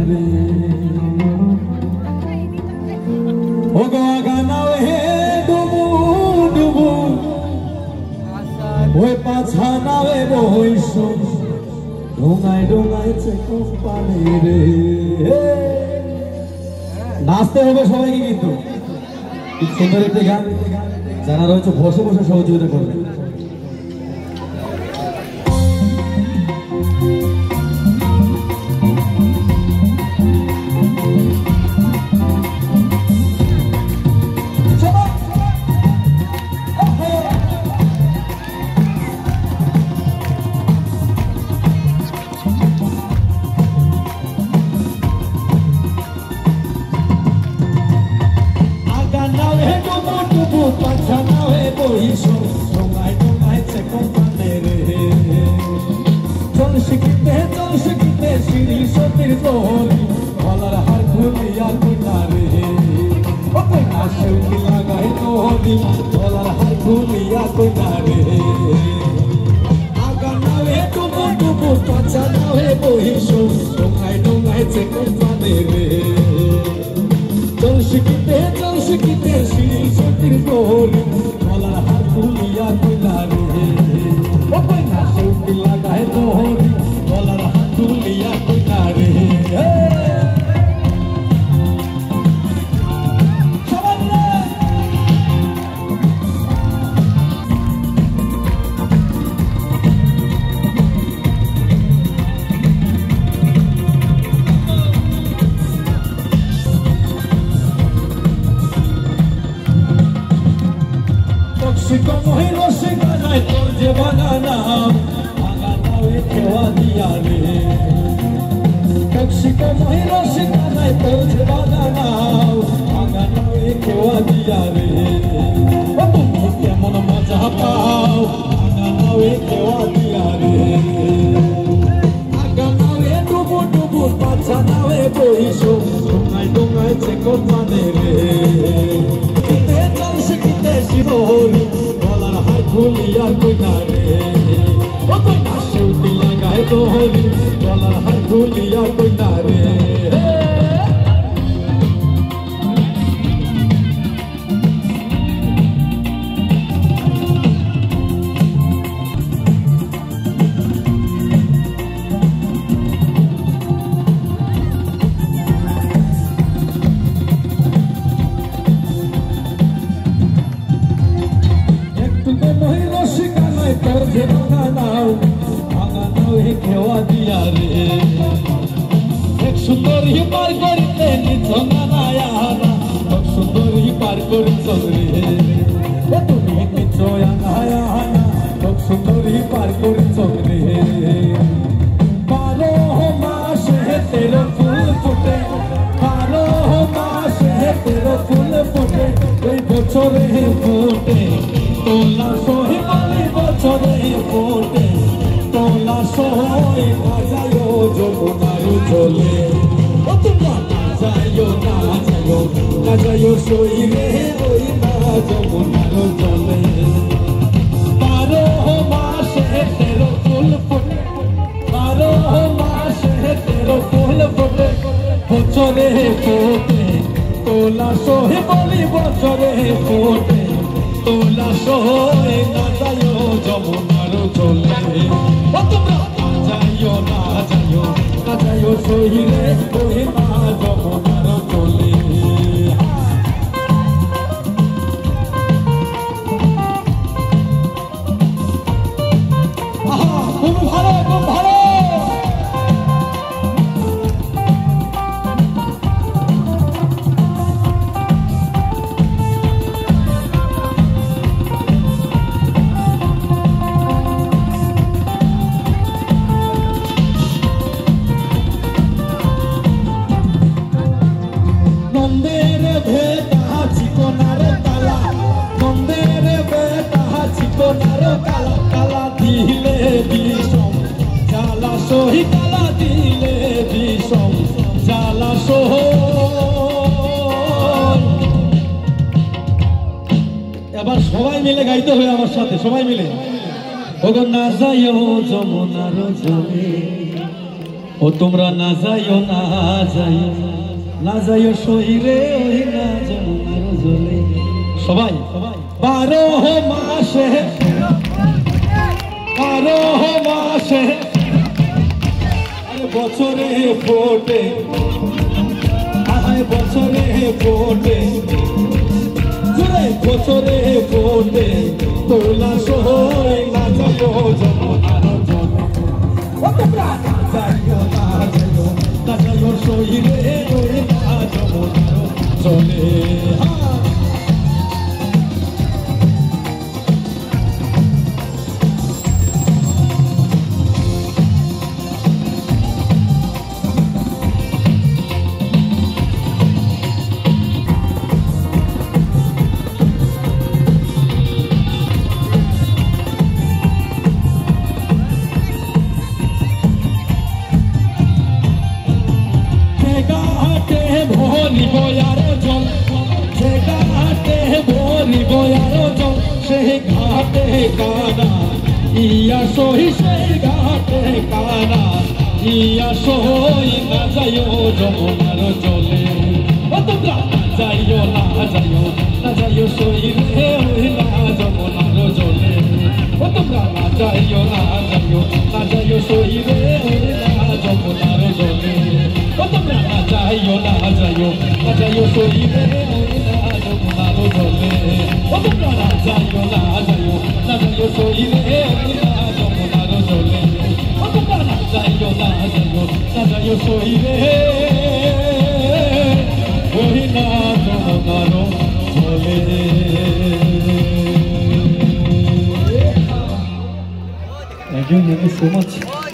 রে ও গো গানাও হে ডুবু ডুবু ওই পাছা নাওয়ে বইস ডোঙায় ডোঙায় চেকো পানি রে নাচতে হবে সবাইকে কিন্তু খুব সুন্দর একটি গান যারা রয়েছে বসে বসে সহযোগিতা করবেন সবাই মিলে গাইতে হবে আমার সাথে, সবাই মিলে। ওগো না যাইও যমুনার জলে ও তোমরা না যাইও না যাইও না যাইও শহীরে ওই না জমনার জলে সবাই 12 মাসে বছরে ফোটে বছরে ফোটে বছরে ফোটে তোলা সই না যাইও যমুনার জলে ও তোমরা না যাইও না যাইও শহীরে ওই না যমুনার জলে ইয়া সহি সেই ঘাটে কানা ইয়া সহি না যাইও যমুনার জলে ও তোমরা যাইও না যাইও সহি রে ওই না যমুনার জলে ও তোমরা না যাইও সহি রে ওই না যমুনার জলে ও তোমরা না যাইও সহি রে ওই না যমুনার জলে ও তোমরা না যাইও সহি রে ওই না যমুনার জলে ও তোমরা না যাইও সহি রে ওই না যমুনার জলে। Thank you so much.